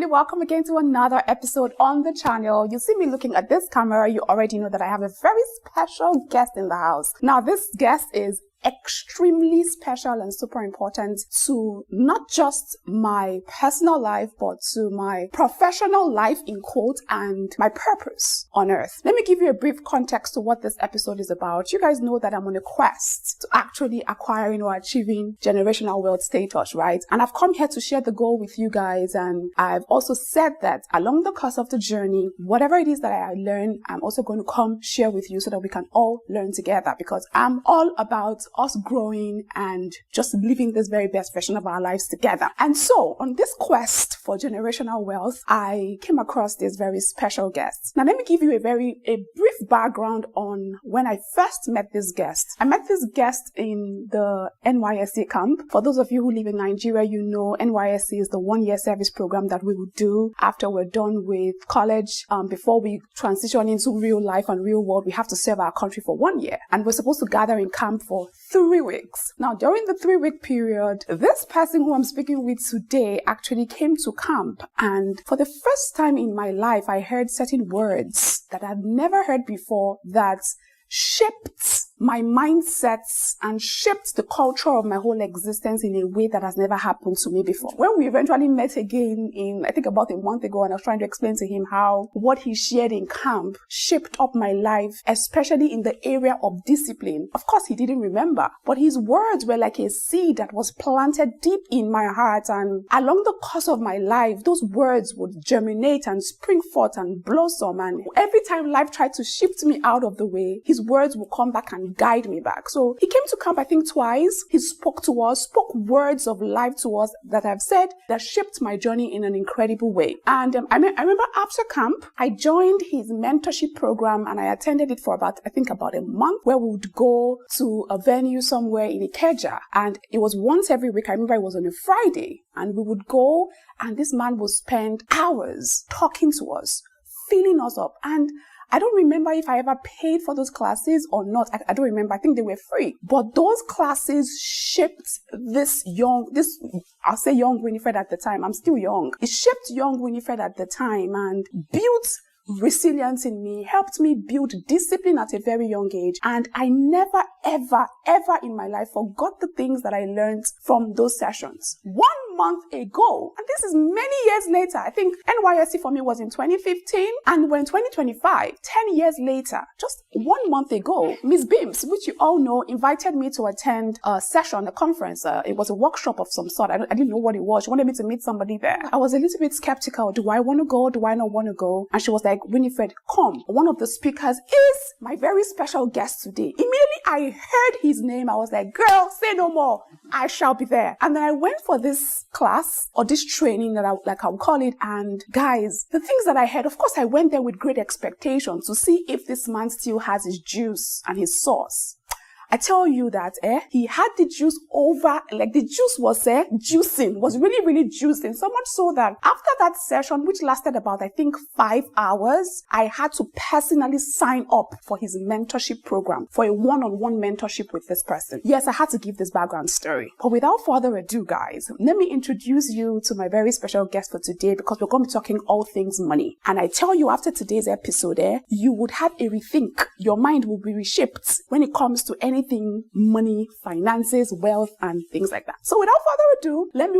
Welcome again to another episode on the channel. You see me looking at this camera, you already know that I have a very special guest in the house. Now, this guest is extremely special and super important to not just my personal life, but to my professional life in quote and my purpose on earth. Let me give you a brief context to what this episode is about. You guys know that I'm on a quest to actually acquiring or achieving generational wealth status, right? And I've come here to share the goal with you guys. And I've also said that along the course of the journey, whatever it is that I learn, I'm also going to come share with you so that we can all learn together, because I'm all about us growing and just living this very best version of our lives together. And so on this quest for generational wealth, I came across this very special guest. Now, let me give you a brief background on when I first met this guest. I met this guest in the NYSC camp. For those of you who live in Nigeria, you know NYSC is the 1-year service program that we would do after we're done with college. Before we transition into real life and real world, we have to serve our country for 1 year. And we're supposed to gather in camp for 3 weeks. Now, during the 3-week period, this person who I'm speaking with today actually came to camp. And for the first time in my life, I heard certain words that I'd never heard before that shaped my mindsets and shaped the culture of my whole existence in a way that has never happened to me before. When we eventually met again I think about a month ago, and I was trying to explain to him how what he shared in camp shaped up my life, especially in the area of discipline. Of course, he didn't remember, but his words were like a seed that was planted deep in my heart. And along the course of my life, those words would germinate and spring forth and blossom. And every time life tried to shift me out of the way, his words would come back and guide me back. So he came to camp, I think twice. He spoke to us, spoke words of life to us that I've said that shaped my journey in an incredible way. And I remember after camp, I joined his mentorship program, and I attended it for about a month, where we would go to a venue somewhere in Ikeja. And it was once every week. I remember it was on a Friday, and we would go, and this man would spend hours talking to us, filling us up. And I don't remember if I ever paid for those classes or not. I don't remember. I think they were free. But those classes shaped I'll say young Winifred at the time. I'm still young. It shaped young Winifred at the time and built resilience in me, helped me build discipline at a very young age. And I never, ever, ever in my life forgot the things that I learned from those sessions. 1 month ago, and this is many years later, I think NYSC for me was in 2015, and we're in 2025, 10 years later, just 1 month ago, Miss Beams, which you all know, invited me to attend a session, a conference. It was a workshop of some sort. I didn't know what it was. She wanted me to meet somebody there. I was a little bit skeptical. Do I want to go? Do I not want to go? And she was like, Winifred, come. One of the speakers is my very special guest today. Immediately I heard his name. I was like, girl, say no more. I shall be there. And then I went for this class, or this training that I would call it. And guys, the things that I heard, of course, I went there with great expectations to see if this man still has his juice and his sauce. I tell you that he had the juice the juice was juicing, was really, really juicing. So much so that after that session, which lasted about, I think, 5 hours, I had to personally sign up for his mentorship program, for a one-on-one mentorship with this person. Yes, I had to give this background story. But without further ado, guys, let me introduce you to my very special guest for today, because we're going to be talking all things money. And I tell you, after today's episode, you would have a rethink. Your mind will be reshaped when it comes to anything money, finances, wealth, and things like that. So without further ado, let me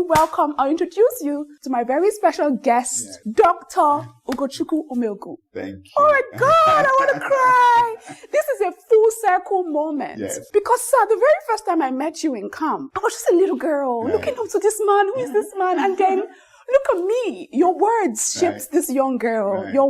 introduce you to my very special guest, Dr. Ugochukwu Omeogu. Thank you. Oh my God, I want to cry. This is a full circle moment. Yes. Because, sir, the very first time I met you in camp, I was just a little girl looking up to this man. Who is this man? And then look at me. Your words shaped this young girl. Right. Your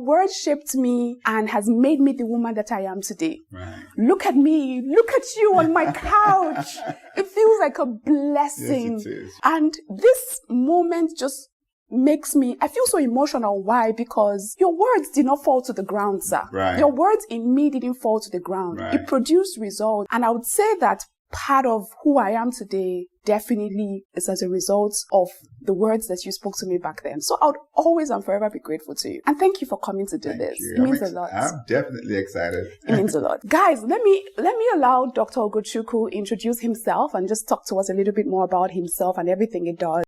words shaped me and has made me the woman that I am today. Right. Look at me. Look at you on my couch. It feels like a blessing. Yes, it is. And this moment just makes me, I feel so emotional. Why? Because your words did not fall to the ground, sir. Right. Your words in me didn't fall to the ground. Right. It produced results. And I would say that part of who I am today definitely is as a result of the words that you spoke to me back then. So I would always and forever be grateful to you. And thank you for coming to do this. It means a lot. I'm definitely excited. It means a lot. Guys, let me allow Dr. Ugochukwu introduce himself and just talk to us a little bit more about himself and everything he does.